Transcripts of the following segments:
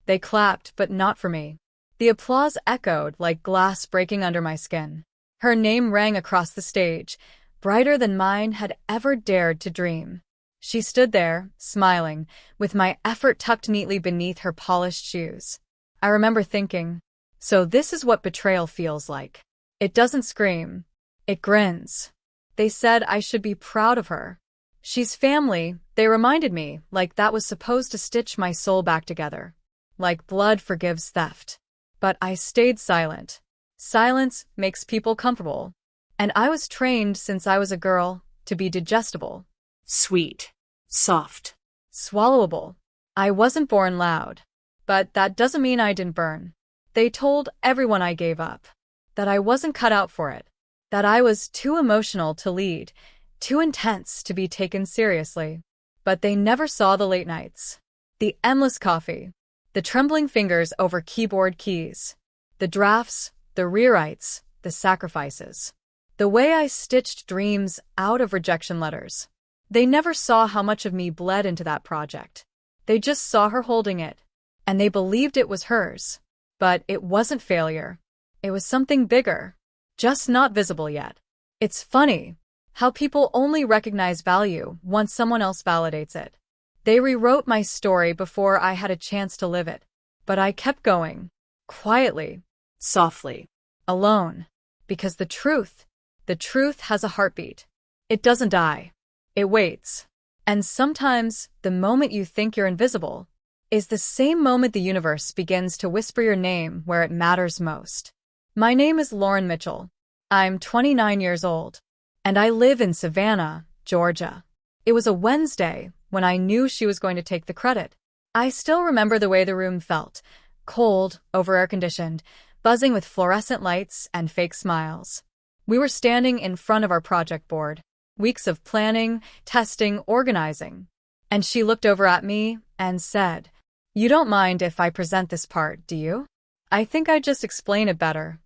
They clapped, but not for me. The applause echoed like glass breaking under my skin. Her name rang across the stage, brighter than mine had ever dared to dream. She stood there, smiling, with my effort tucked neatly beneath her polished shoes. I remember thinking, so this is what betrayal feels like. It doesn't scream. It grins. They said I should be proud of her. She's family, they reminded me, like that was supposed to stitch my soul back together. Like blood forgives theft. But I stayed silent. Silence makes people comfortable. And I was trained since I was a girl to be digestible. Sweet. Soft. Swallowable. I wasn't born loud. But that doesn't mean I didn't burn. They told everyone I gave up. That I wasn't cut out for it. That I was too emotional to lead, too intense to be taken seriously. But they never saw the late nights. The endless coffee. The trembling fingers over keyboard keys. The drafts, the rewrites, the sacrifices. The way I stitched dreams out of rejection letters. They never saw how much of me bled into that project. They just saw her holding it. And they believed it was hers. But it wasn't failure. It was something bigger. Just not visible yet. It's funny how people only recognize value once someone else validates it. They rewrote my story before I had a chance to live it. But I kept going. Quietly. Softly. Alone. Because the truth has a heartbeat. It doesn't die. It waits. And sometimes, the moment you think you're invisible is the same moment the universe begins to whisper your name where it matters most. My name is Lauren Mitchell. I'm 29 years old. And I live in Savannah, Georgia. It was a Wednesday when I knew she was going to take the credit. I still remember the way the room felt. Cold, over-air-conditioned, buzzing with fluorescent lights and fake smiles. We were standing in front of our project board. Weeks of planning, testing, organizing. And she looked over at me and said, "You don't mind if I present this part, do you?" I think I'd just explain it better.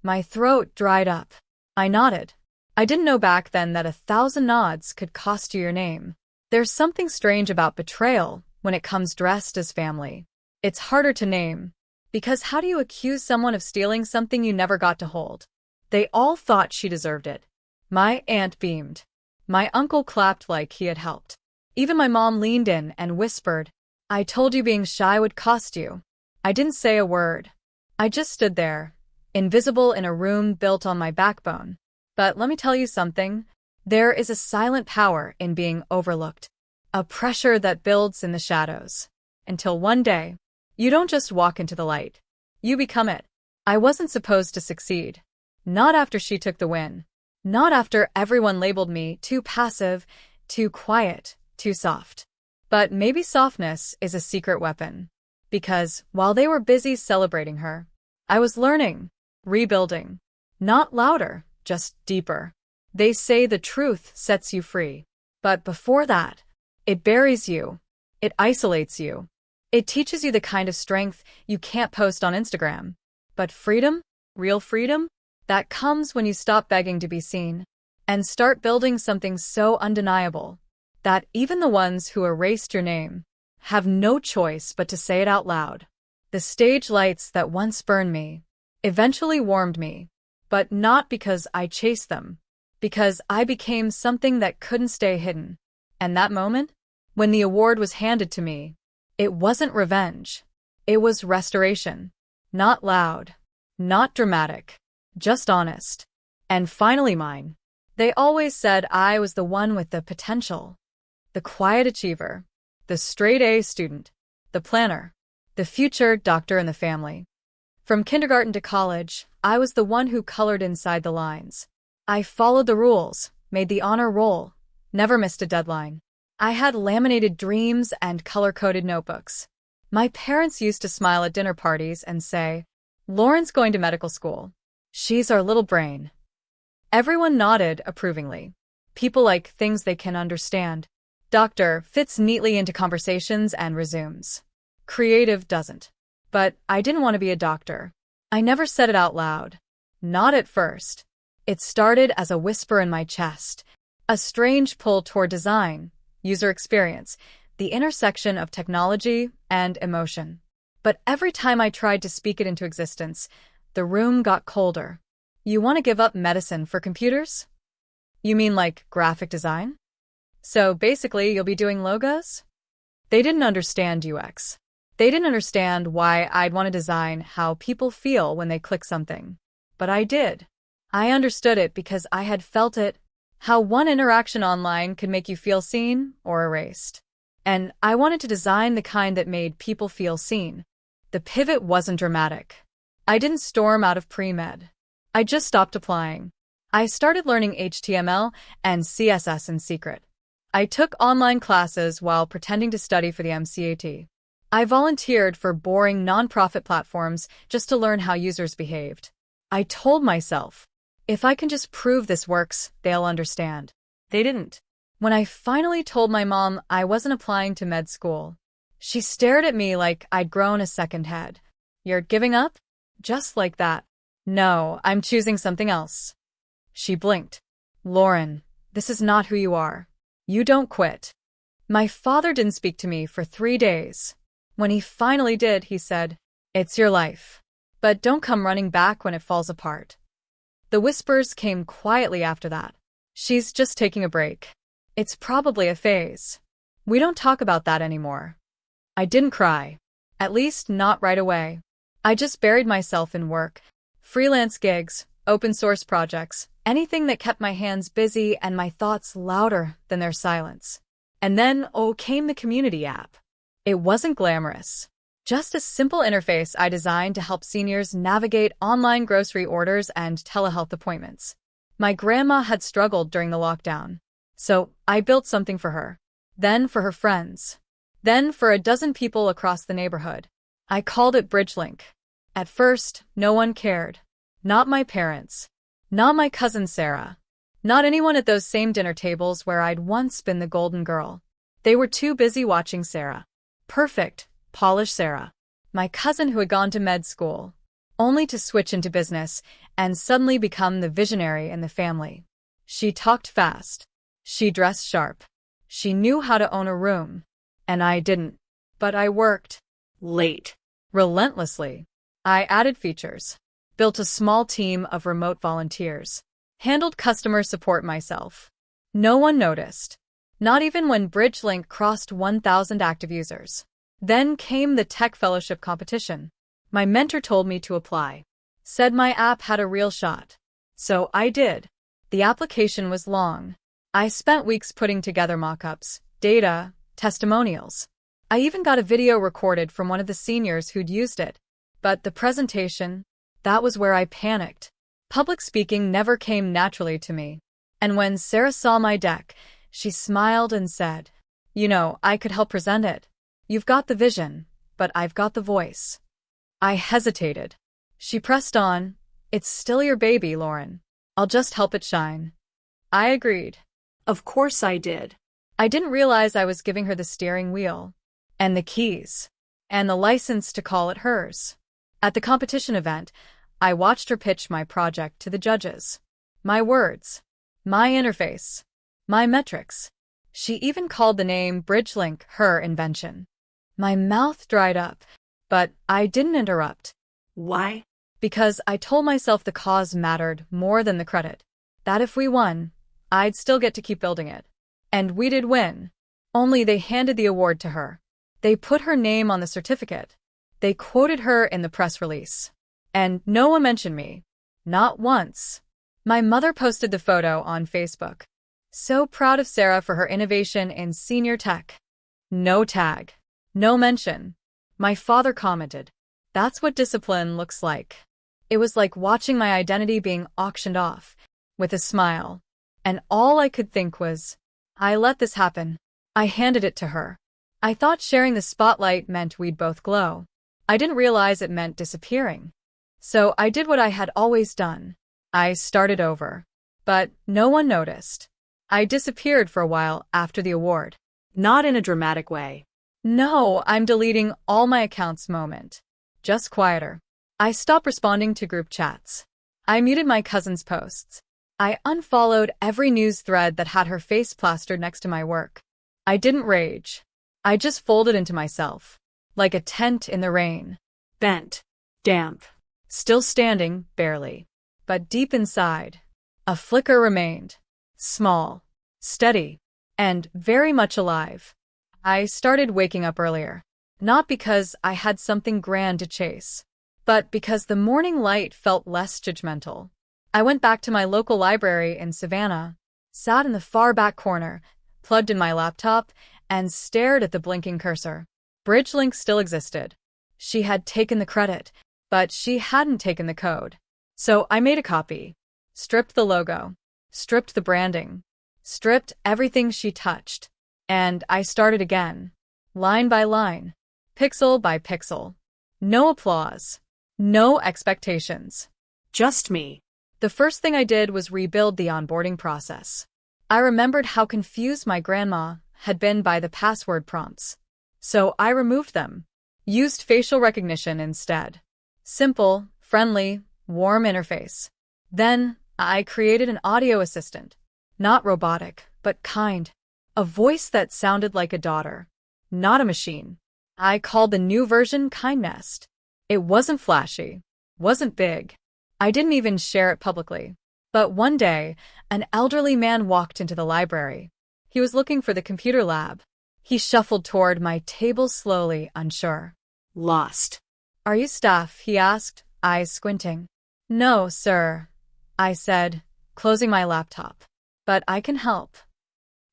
My throat dried up. I nodded. I didn't know back then that 1,000 nods could cost you your name. There's something strange about betrayal when it comes dressed as family. It's harder to name. Because how do you accuse someone of stealing something you never got to hold? They all thought she deserved it. My aunt beamed. My uncle clapped like he had helped. Even my mom leaned in and whispered, "I told you being shy would cost you." I didn't say a word. I just stood there, invisible in a room built on my backbone. But let me tell you something. There is a silent power in being overlooked. A pressure that builds in the shadows. Until one day, you don't just walk into the light. You become it. I wasn't supposed to succeed. Not after she took the win. Not after everyone labeled me too passive, too quiet, too soft. But maybe softness is a secret weapon. Because while they were busy celebrating her, I was learning, rebuilding. Not louder, just deeper. They say the truth sets you free. But before that, it buries you. It isolates you. It teaches you the kind of strength you can't post on Instagram. But freedom, real freedom, that comes when you stop begging to be seen and start building something so undeniable that even the ones who erased your name have no choice but to say it out loud. The stage lights that once burned me eventually warmed me, but not because I chased them, because I became something that couldn't stay hidden. And that moment, when the award was handed to me, it wasn't revenge. It was restoration. Not loud, not dramatic. Just honest. And finally mine. They always said I was the one with the potential. The quiet achiever. The straight-A student. The planner. The future doctor in the family. From kindergarten to college, I was the one who colored inside the lines. I followed the rules, made the honor roll, never missed a deadline. I had laminated dreams and color-coded notebooks. My parents used to smile at dinner parties and say, "Lauren's going to medical school. She's our little brain." Everyone nodded approvingly. People like things they can understand. Doctor fits neatly into conversations and resumes. Creative doesn't. But I didn't want to be a doctor. I never said it out loud. Not at first. It started as a whisper in my chest. A strange pull toward design, user experience, the intersection of technology and emotion. But every time I tried to speak it into existence, the room got colder. You want to give up medicine for computers? You mean like graphic design? So basically, you'll be doing logos? They didn't understand UX. They didn't understand why I'd want to design how people feel when they click something. But I did. I understood it because I had felt it, how one interaction online could make you feel seen or erased. And I wanted to design the kind that made people feel seen. The pivot wasn't dramatic. I didn't storm out of pre-med. I just stopped applying. I started learning HTML and CSS in secret. I took online classes while pretending to study for the MCAT. I volunteered for boring nonprofit platforms just to learn how users behaved. I told myself, if I can just prove this works, they'll understand. They didn't. When I finally told my mom I wasn't applying to med school, she stared at me like I'd grown a second head. You're giving up? Just like that. No, I'm choosing something else. She blinked. Lauren, this is not who you are. You don't quit. My father didn't speak to me for 3 days. When he finally did, he said, it's your life. But don't come running back when it falls apart. The whispers came quietly after that. She's just taking a break. It's probably a phase. We don't talk about that anymore. I didn't cry. At least not right away. I just buried myself in work. Freelance gigs, open source projects, anything that kept my hands busy and my thoughts louder than their silence. And then, came the community app. It wasn't glamorous. Just a simple interface I designed to help seniors navigate online grocery orders and telehealth appointments. My grandma had struggled during the lockdown, so I built something for her. Then for her friends. Then for a dozen people across the neighborhood. I called it BridgeLink. At first, no one cared. Not my parents. Not my cousin Sarah. Not anyone at those same dinner tables where I'd once been the golden girl. They were too busy watching Sarah. Perfect, polished Sarah. My cousin who had gone to med school, only to switch into business and suddenly become the visionary in the family. She talked fast. She dressed sharp. She knew how to own a room. And I didn't. But I worked. Late. Relentlessly. I added features. Built a small team of remote volunteers. Handled customer support myself. No one noticed. Not even when BridgeLink crossed 1,000 active users. Then came the Tech Fellowship competition. My mentor told me to apply. Said my app had a real shot. So I did. The application was long. I spent weeks putting together mock-ups, data, testimonials. I even got a video recorded from one of the seniors who'd used it. But the presentation, that was where I panicked. Public speaking never came naturally to me. And when Sarah saw my deck, she smiled and said, I could help present it. You've got the vision, but I've got the voice. I hesitated. She pressed on. It's still your baby, Lauren. I'll just help it shine. I agreed. Of course I did. I didn't realize I was giving her the steering wheel, and the keys, and the license to call it hers. At the competition event, I watched her pitch my project to the judges. My words, my interface, my metrics. She even called the name BridgeLink her invention. My mouth dried up, but I didn't interrupt. Why? Because I told myself the cause mattered more than the credit. That if we won, I'd still get to keep building it. And we did win. Only they handed the award to her. They put her name on the certificate. They quoted her in the press release. And no one mentioned me. Not once. My mother posted the photo on Facebook. So proud of Sarah for her innovation in senior tech. No tag. No mention. My father commented, "That's what discipline looks like." It was like watching my identity being auctioned off, with a smile. And all I could think was, I let this happen. I handed it to her. I thought sharing the spotlight meant we'd both glow. I didn't realize it meant disappearing. So I did what I had always done. I started over. But no one noticed. I disappeared for a while after the award. Not in a dramatic way. No, I'm deleting all my accounts moment. Just quieter. I stopped responding to group chats. I muted my cousin's posts. I unfollowed every news thread that had her face plastered next to my work. I didn't rage. I just folded into myself. like a tent in the rain. Bent. Damp. Still standing, barely. But deep inside, a flicker remained. Small, steady, and very much alive. I started waking up earlier. Not because I had something grand to chase, but because the morning light felt less judgmental. I went back to my local library in Savannah, sat in the far back corner, plugged in my laptop, and stared at the blinking cursor. BridgeLink still existed. She had taken the credit, but she hadn't taken the code. So I made a copy, stripped the logo, stripped the branding, stripped everything she touched, and I started again, line by line, pixel by pixel. No applause, no expectations. Just me. The first thing I did was rebuild the onboarding process. I remembered how confused my grandma had been by the password prompts. So I removed them, used facial recognition instead. Simple, friendly, warm interface. Then I created an audio assistant. Not robotic, but kind. A voice that sounded like a daughter, not a machine. I called the new version KindNest. It wasn't flashy, wasn't big. I didn't even share it publicly. But one day, an elderly man walked into the library. He was looking for the computer lab. He shuffled toward my table slowly, unsure. Lost. Are you staff? He asked, eyes squinting. No, sir, I said, closing my laptop. But I can help.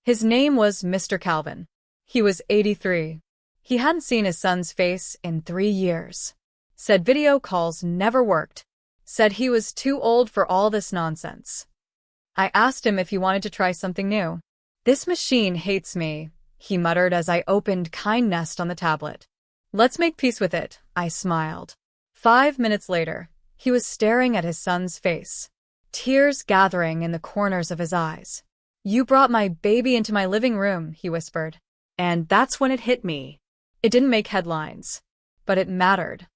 His name was Mr. Calvin. He was 83. He hadn't seen his son's face in 3 years. Said video calls never worked. Said he was too old for all this nonsense. I asked him if he wanted to try something new. This machine hates me, he muttered as I opened KindNest on the tablet. Let's make peace with it, I smiled. 5 minutes later, he was staring at his son's face, tears gathering in the corners of his eyes. You brought my baby into my living room, he whispered. And that's when it hit me. It didn't make headlines, but it mattered.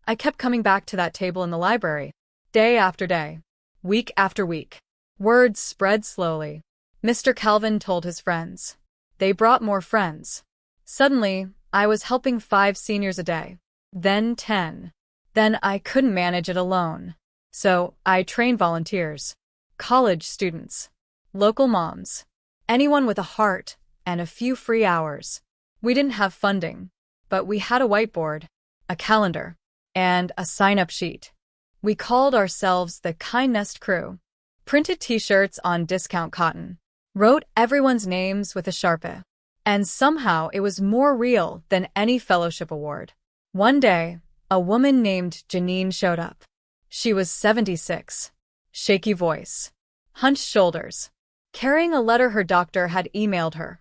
I kept coming back to that table in the library, day after day, week after week. Word spread slowly. Mr. Calvin told his friends. They brought more friends. Suddenly, I was helping 5 seniors a day, then 10. Then I couldn't manage it alone. So I trained volunteers, college students, local moms, anyone with a heart and a few free hours. We didn't have funding, but we had a whiteboard, a calendar, and a sign-up sheet. We called ourselves the KindNest Crew, printed t-shirts on discount cotton, wrote everyone's names with a Sharpie, and somehow it was more real than any fellowship award. One day, a woman named Janine showed up. She was 76, shaky voice, hunched shoulders, carrying a letter her doctor had emailed her.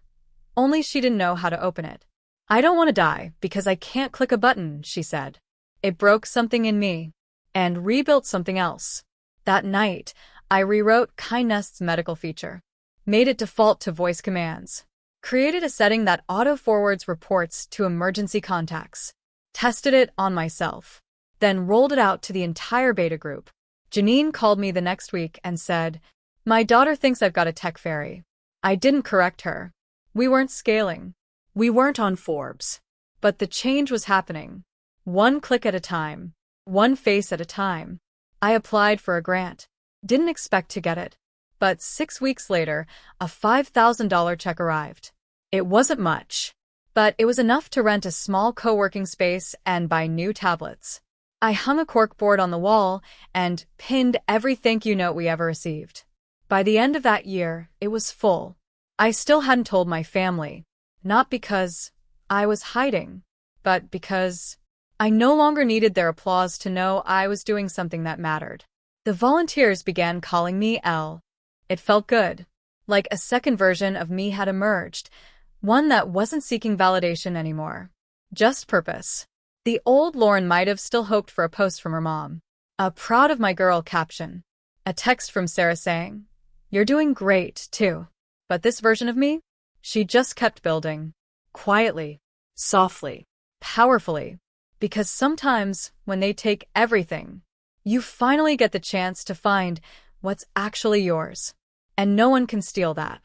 Only she didn't know how to open it. I don't want to die because I can't click a button, she said. It broke something in me and rebuilt something else. That night, I rewrote KindNest's medical feature, made it default to voice commands, created a setting that auto-forwards reports to emergency contacts, tested it on myself, then rolled it out to the entire beta group. Janine called me the next week and said, "My daughter thinks I've got a tech fairy." I didn't correct her. We weren't scaling. We weren't on Forbes. But the change was happening. One click at a time. One face at a time. I applied for a grant. Didn't expect to get it. But 6 weeks later, a $5,000 check arrived. It wasn't much, but it was enough to rent a small co-working space and buy new tablets. I hung a corkboard on the wall and pinned every thank you note we ever received. By the end of that year, it was full. I still hadn't told my family. Not because I was hiding, but because I no longer needed their applause to know I was doing something that mattered. The volunteers began calling me Elle. It felt good, like a second version of me had emerged, one that wasn't seeking validation anymore, just purpose. The old Lauren might have still hoped for a post from her mom, a proud of my girl caption, a text from Sarah saying, "You're doing great, too." But this version of me? She just kept building. Quietly, softly, powerfully. Because sometimes, when they take everything, you finally get the chance to find what's actually yours. And no one can steal that.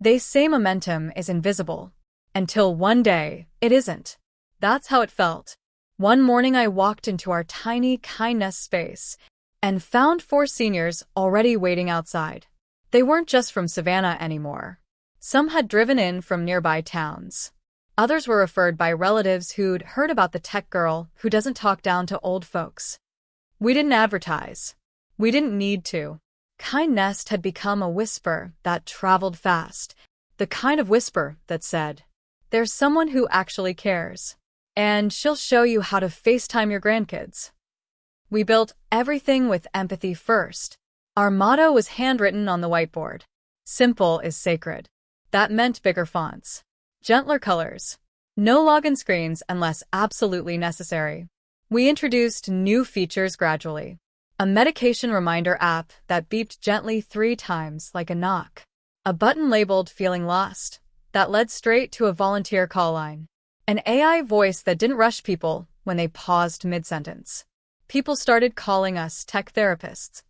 They say momentum is invisible. Until one day, it isn't. That's how it felt. One morning I walked into our tiny kindness space and found 4 seniors already waiting outside. They weren't just from Savannah anymore. Some had driven in from nearby towns. Others were referred by relatives who'd heard about the tech girl who doesn't talk down to old folks. We didn't advertise. We didn't need to. Kind Nest had become a whisper that traveled fast, the kind of whisper that said, "There's someone who actually cares, and she'll show you how to FaceTime your grandkids." We built everything with empathy first. Our motto was handwritten on the whiteboard. Simple is sacred. That meant bigger fonts, gentler colors, no login screens unless absolutely necessary. We introduced new features gradually. A medication reminder app that beeped gently 3 times like a knock. A button labeled "Feeling Lost" that led straight to a volunteer call line. An AI voice that didn't rush people when they paused mid-sentence. People started calling us tech therapists.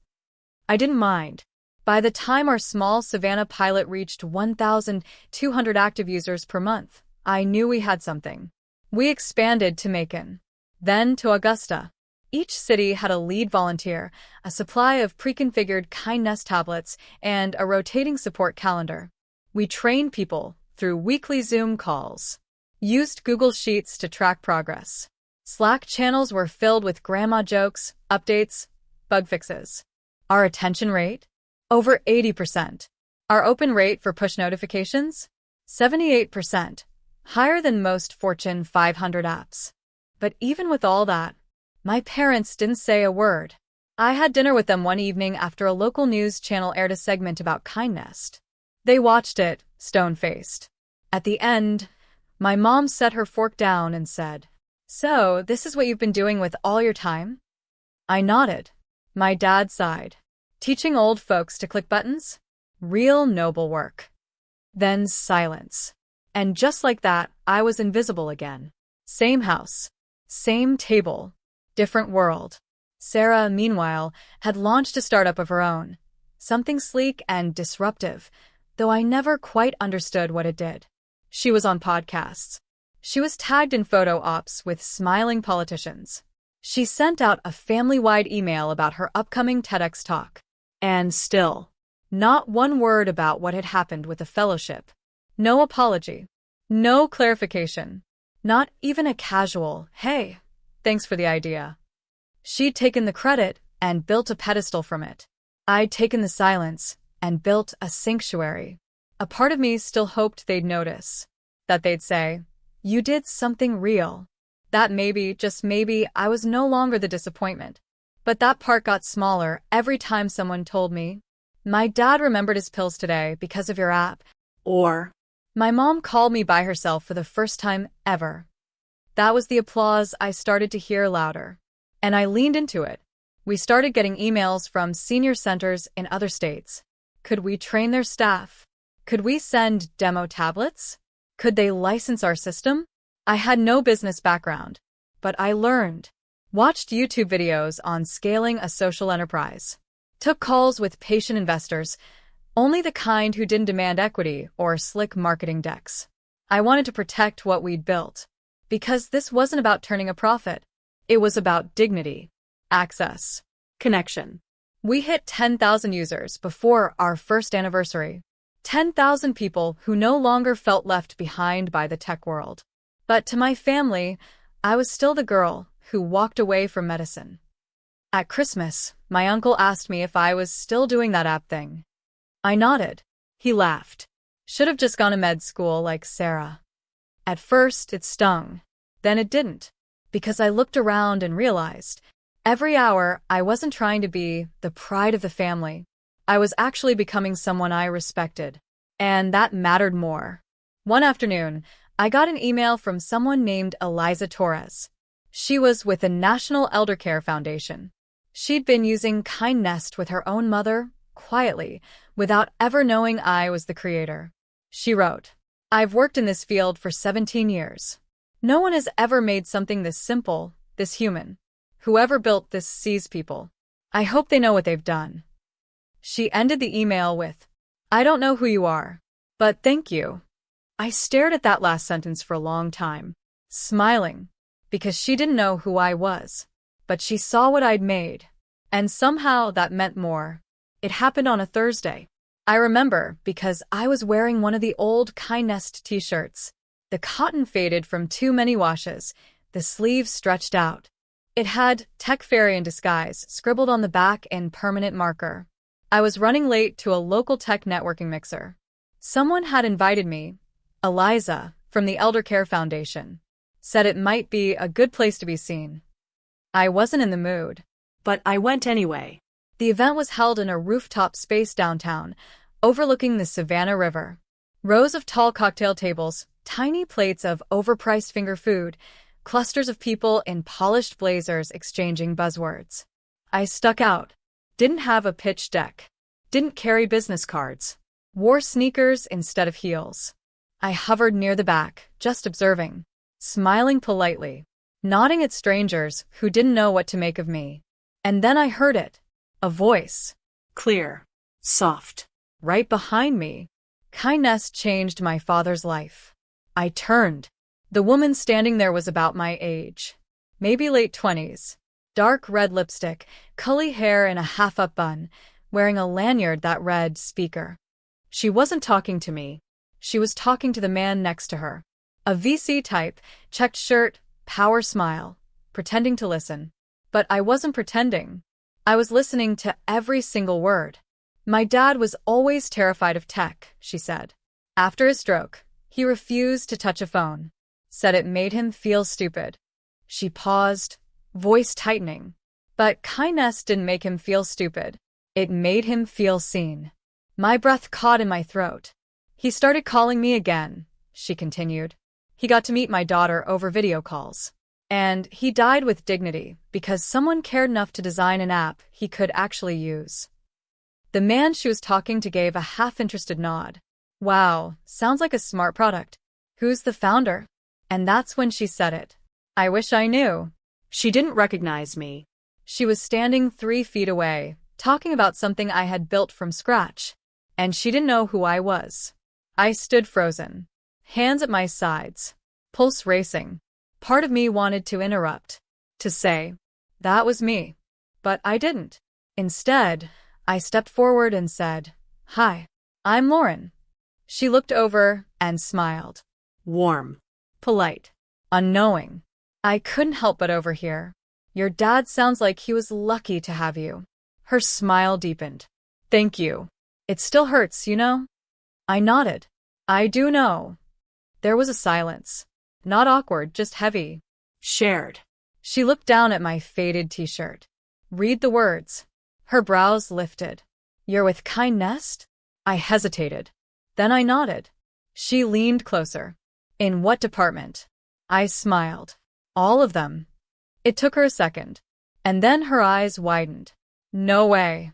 I didn't mind. By the time our small Savannah pilot reached 1,200 active users per month, I knew we had something. We expanded to Macon, then to Augusta. Each city had a lead volunteer, a supply of pre-configured kindness tablets, and a rotating support calendar. We trained people through weekly Zoom calls, used Google Sheets to track progress. Slack channels were filled with grandma jokes, updates, bug fixes. Our attention rate? Over 80%. Our open rate for push notifications? 78%. Higher than most Fortune 500 apps. But even with all that, my parents didn't say a word. I had dinner with them one evening after a local news channel aired a segment about kindness. They watched it, stone-faced. At the end, my mom set her fork down and said, "So, this is what you've been doing with all your time?" I nodded. My dad sighed. Teaching old folks to click buttons? Real noble work. Then silence. And just like that, I was invisible again. Same house. Same table. Different world. Sarah, meanwhile, had launched a startup of her own. Something sleek and disruptive, though I never quite understood what it did. She was on podcasts. She was tagged in photo ops with smiling politicians. She sent out a family-wide email about her upcoming TEDx talk. And still, not one word about what had happened with the fellowship. No apology. No clarification. Not even a casual, "Hey, thanks for the idea." She'd taken the credit and built a pedestal from it. I'd taken the silence and built a sanctuary. A part of me still hoped they'd notice. That they'd say, "You did something real." That maybe, just maybe, I was no longer the disappointment. But that part got smaller every time someone told me, "My dad remembered his pills today because of your app." Or, "My mom called me by herself for the first time ever." That was the applause I started to hear louder. And I leaned into it. We started getting emails from senior centers in other states. Could we train their staff? Could we send demo tablets? Could they license our system? I had no business background, but I learned. Watched YouTube videos on scaling a social enterprise. Took calls with patient investors, only the kind who didn't demand equity or slick marketing decks. I wanted to protect what we'd built. Because this wasn't about turning a profit. It was about dignity, access, connection. We hit 10,000 users before our first anniversary. 10,000 people who no longer felt left behind by the tech world. But to my family, I was still the girl who walked away from medicine. At Christmas, my uncle asked me if I was still doing that app thing. I nodded. He laughed. Should have just gone to med school like Sarah. At first, it stung. Then it didn't. Because I looked around and realized, every hour I wasn't trying to be the pride of the family. I was actually becoming someone I respected. And that mattered more. One afternoon, I got an email from someone named Eliza Torres. She was with the National Elder Care Foundation. She'd been using kindness with her own mother, quietly, without ever knowing I was the creator. She wrote, "I've worked in this field for 17 years. No one has ever made something this simple, this human. Whoever built this sees people. I hope they know what they've done." She ended the email with, "I don't know who you are, but thank you." I stared at that last sentence for a long time. smiling, because she didn't know who I was. But she saw what I'd made. And somehow that meant more. It happened on a Thursday. I remember because I was wearing one of the old Kindnest t-shirts. The cotton faded from too many washes. The sleeves stretched out. It had "Tech Fairy in Disguise" scribbled on the back in permanent marker. I was running late to a local tech networking mixer. Someone had invited me, Eliza, from the Elder Care Foundation. Said it might be a good place to be seen. I wasn't in the mood. But I went anyway. The event was held in a rooftop space downtown, overlooking the Savannah River. Rows of tall cocktail tables, tiny plates of overpriced finger food, clusters of people in polished blazers exchanging buzzwords. I stuck out. Didn't have a pitch deck. Didn't carry business cards. Wore sneakers instead of heels. I hovered near the back, just observing, smiling politely, nodding at strangers who didn't know what to make of me. And then I heard it. A voice. Clear. Soft. Right behind me. Kindness changed my father's life. I turned. The woman standing there was about my age. Maybe late 20s. Dark red lipstick, curly hair in a half-up bun, wearing a lanyard that read "Speaker." She wasn't talking to me. She was talking to the man next to her. A VC type, checked shirt, power smile, pretending to listen. But I wasn't pretending. I was listening to every single word. My dad was always terrified of tech, she said. After his stroke, he refused to touch a phone. Said it made him feel stupid. She paused, voice tightening. But kindness didn't make him feel stupid. It made him feel seen. My breath caught in my throat. He started calling me again, she continued. He got to meet my daughter over video calls. And he died with dignity because someone cared enough to design an app he could actually use. The man she was talking to gave a half-interested nod. Wow, sounds like a smart product. Who's the founder? And that's when she said it. I wish I knew. She didn't recognize me. She was standing 3 feet away, talking about something I had built from scratch. And she didn't know who I was. I stood frozen, hands at my sides, pulse racing. Part of me wanted to interrupt, to say, that was me. But I didn't. Instead, I stepped forward and said, "Hi, I'm Lauren." She looked over and smiled. Warm. Polite. Unknowing. I couldn't help but overhear. Your dad sounds like he was lucky to have you. Her smile deepened. Thank you. It still hurts, you know? I nodded. I do know. There was a silence. Not awkward, just heavy. Shared. She looked down at my faded t-shirt. Read the words. Her brows lifted. You're with Kindnest? I hesitated. Then I nodded. She leaned closer. In what department? I smiled. All of them. It took her a second. And then her eyes widened. No way.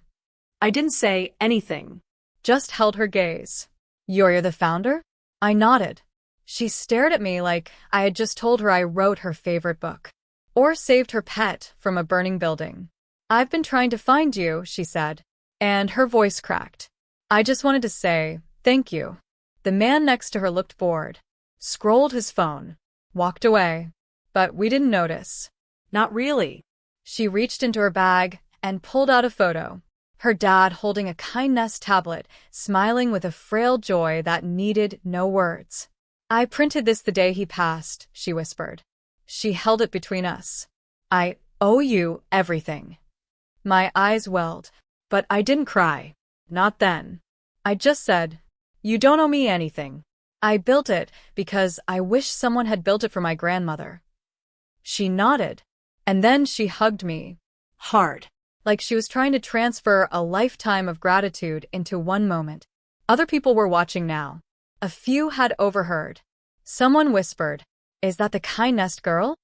I didn't say anything. Just held her gaze. You're the founder? I nodded. She stared at me like I had just told her I wrote her favorite book. Or saved her pet from a burning building. I've been trying to find you, she said. And her voice cracked. I just wanted to say, thank you. The man next to her looked bored. Scrolled his phone. Walked away. But we didn't notice. Not really. She reached into her bag and pulled out a photo. Her dad holding a Kindness tablet, smiling with a frail joy that needed no words. I printed this the day he passed, she whispered. She held it between us. I owe you everything. My eyes welled, but I didn't cry. Not then. I just said, you don't owe me anything. I built it because I wish someone had built it for my grandmother. She nodded, and then she hugged me. Hard. Like she was trying to transfer a lifetime of gratitude into one moment. Other people were watching now. A few had overheard. Someone whispered, "Is that the Kindnest girl?"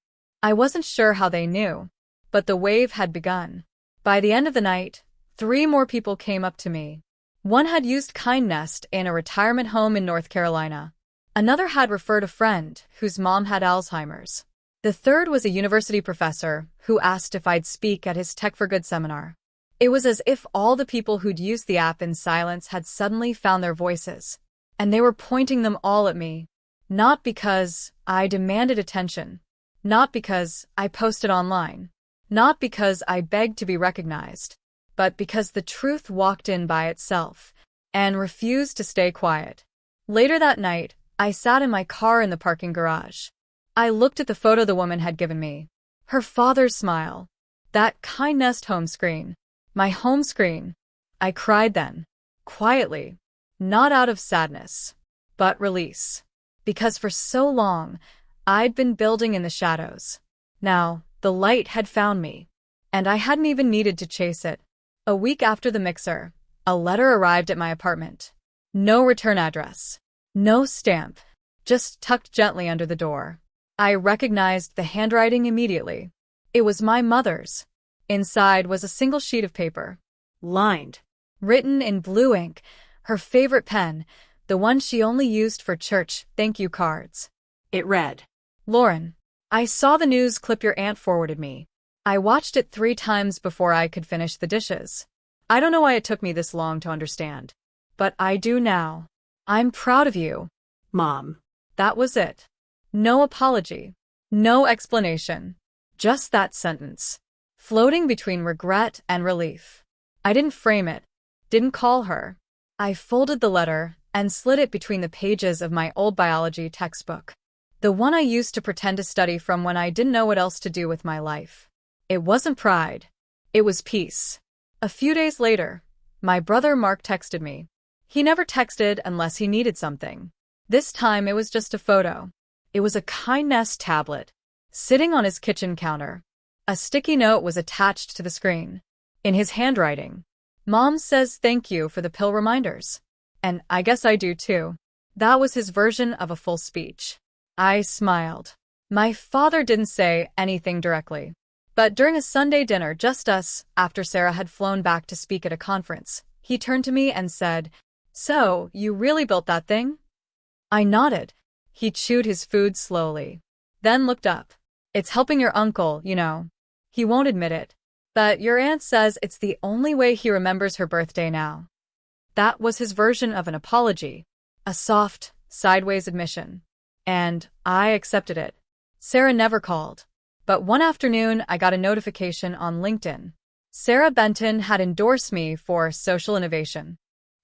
I wasn't sure how they knew, but the wave had begun. By the end of the night, 3 more people came up to me. One had used Kindnest in a retirement home in North Carolina. Another had referred a friend whose mom had Alzheimer's. The third was a university professor who asked if I'd speak at his Tech for Good seminar. It was as if all the people who'd used the app in silence had suddenly found their voices, and they were pointing them all at me. Not because I demanded attention. Not because I posted online. Not because I begged to be recognized. But because the truth walked in by itself and refused to stay quiet. Later that night, I sat in my car in the parking garage. I looked at the photo the woman had given me. Her father's smile. That kind Nest home screen. My home screen. I cried then. Quietly. Not out of sadness. But release. Because for so long, I'd been building in the shadows. Now, the light had found me. And I hadn't even needed to chase it. A week after the mixer, a letter arrived at my apartment. No return address. No stamp. Just tucked gently under the door. I recognized the handwriting immediately. It was my mother's. Inside was a single sheet of paper. Lined. Written in blue ink, her favorite pen, the one she only used for church thank you cards. It read, Lauren, I saw the news clip your aunt forwarded me. I watched it 3 times before I could finish the dishes. I don't know why it took me this long to understand. But I do now. I'm proud of you. Mom. That was it. No apology. No explanation. Just that sentence. Floating between regret and relief. I didn't frame it. Didn't call her. I folded the letter and slid it between the pages of my old biology textbook. The one I used to pretend to study from when I didn't know what else to do with my life. It wasn't pride. It was peace. A few days later, my brother Mark texted me. He never texted unless he needed something. This time it was just a photo. It was a kindness tablet, sitting on his kitchen counter. A sticky note was attached to the screen. In his handwriting, Mom says thank you for the pill reminders. And I guess I do too. That was his version of a full speech. I smiled. My father didn't say anything directly. But during a Sunday dinner, just us, after Sarah had flown back to speak at a conference, he turned to me and said, So, you really built that thing? I nodded. He chewed his food slowly. Then looked up. It's helping your uncle, you know. He won't admit it. But your aunt says it's the only way he remembers her birthday now. That was his version of an apology. A soft, sideways admission. And I accepted it. Sarah never called. But one afternoon, I got a notification on LinkedIn. Sarah Benton had endorsed me for social innovation.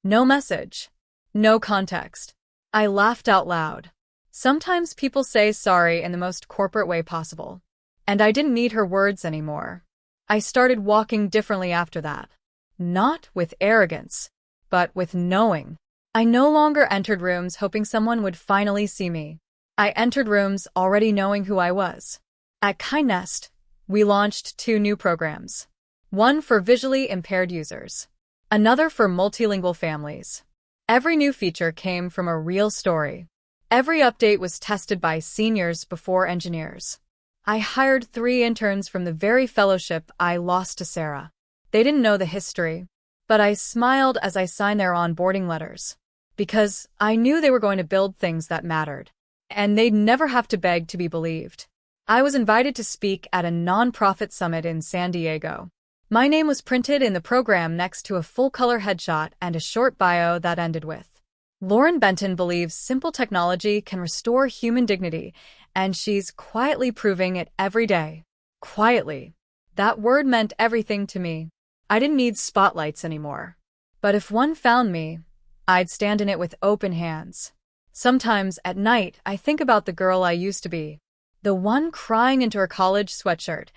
No message. No context. I laughed out loud. Sometimes people say sorry in the most corporate way possible. And I didn't need her words anymore. I started walking differently after that. Not with arrogance, but with knowing. I no longer entered rooms hoping someone would finally see me. I entered rooms already knowing who I was. At KindNest, we launched 2 new programs. One for visually impaired users. Another for multilingual families. Every new feature came from a real story. Every update was tested by seniors before engineers. I hired 3 interns from the very fellowship I lost to Sarah. They didn't know the history, but I smiled as I signed their onboarding letters. Because I knew they were going to build things that mattered. And they'd never have to beg to be believed. I was invited to speak at a nonprofit summit in San Diego. My name was printed in the program next to a full-color headshot and a short bio that ended with, Lauren Benton believes simple technology can restore human dignity, and she's quietly proving it every day. Quietly. That word meant everything to me. I didn't need spotlights anymore. But if one found me, I'd stand in it with open hands. Sometimes, at night, I think about the girl I used to be. The one crying into her college sweatshirt,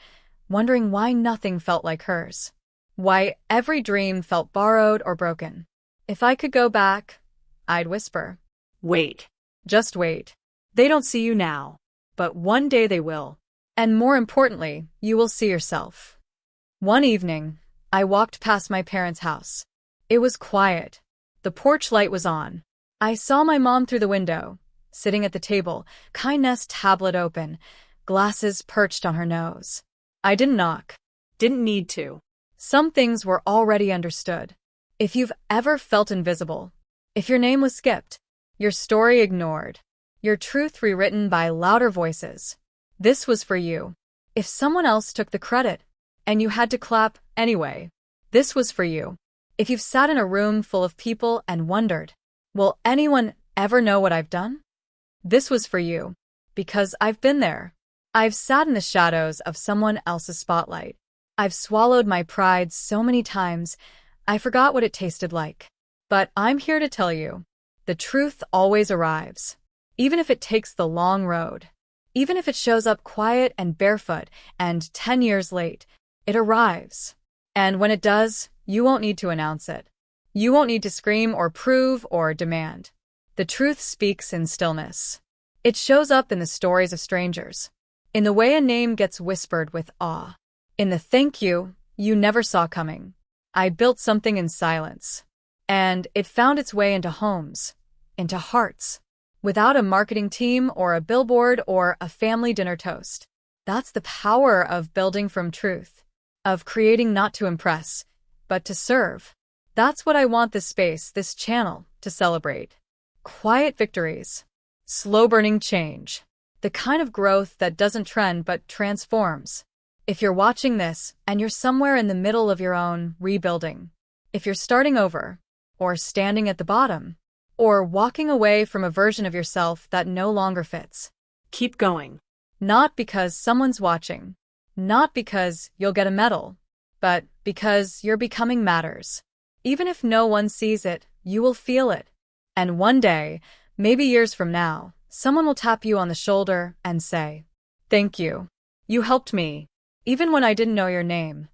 wondering why nothing felt like hers. Why every dream felt borrowed or broken. If I could go back, I'd whisper. Wait. Just wait. They don't see you now. But one day they will. And more importantly, you will see yourself. One evening, I walked past my parents' house. It was quiet. The porch light was on. I saw my mom through the window, sitting at the table, kindness tablet open, glasses perched on her nose. I didn't knock. Didn't need to. Some things were already understood. If you've ever felt invisible, if your name was skipped, your story ignored, your truth rewritten by louder voices, this was for you. If someone else took the credit, and you had to clap anyway, this was for you. If you've sat in a room full of people and wondered, will anyone ever know what I've done? This was for you. Because I've been there. I've sat in the shadows of someone else's spotlight. I've swallowed my pride so many times, I forgot what it tasted like. But I'm here to tell you, the truth always arrives. Even if it takes the long road. Even if it shows up quiet and barefoot and 10 years late, it arrives. And when it does, you won't need to announce it. You won't need to scream or prove or demand. The truth speaks in stillness. It shows up in the stories of strangers, in the way a name gets whispered with awe, in the thank you never saw coming. I built something in silence, and it found its way into homes, into hearts, without a marketing team or a billboard or a family dinner toast. That's the power of building from truth, of creating not to impress, but to serve. That's what I want this space, this channel, to celebrate. Quiet victories. Slow-burning change. The kind of growth that doesn't trend but transforms. If you're watching this and you're somewhere in the middle of your own rebuilding, if you're starting over, or standing at the bottom, or walking away from a version of yourself that no longer fits, Keep going. not because someone's watching, not because you'll get a medal, but because you're becoming matters. Even if no one sees it, you will feel it. And one day, maybe years from now, someone will tap you on the shoulder and say, "Thank you. You helped me, even when I didn't know your name."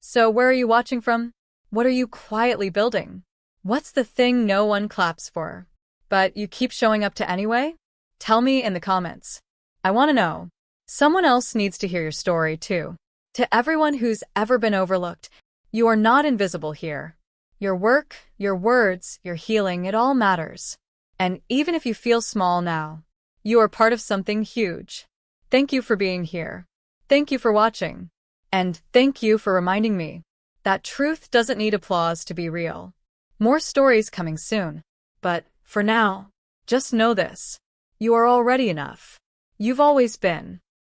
So where are you watching from? What are you quietly building? What's the thing no one claps for, but you keep showing up to anyway? Tell me in the comments. I want to know. Someone else needs to hear your story too. To everyone who's ever been overlooked, you are not invisible here. Your work, your words, your healing, it all matters. And even if you feel small now, you are part of something huge. Thank you for being here. Thank you for watching. And thank you for reminding me that truth doesn't need applause to be real. More stories coming soon. But for now, just know this. You are already enough. You've always been.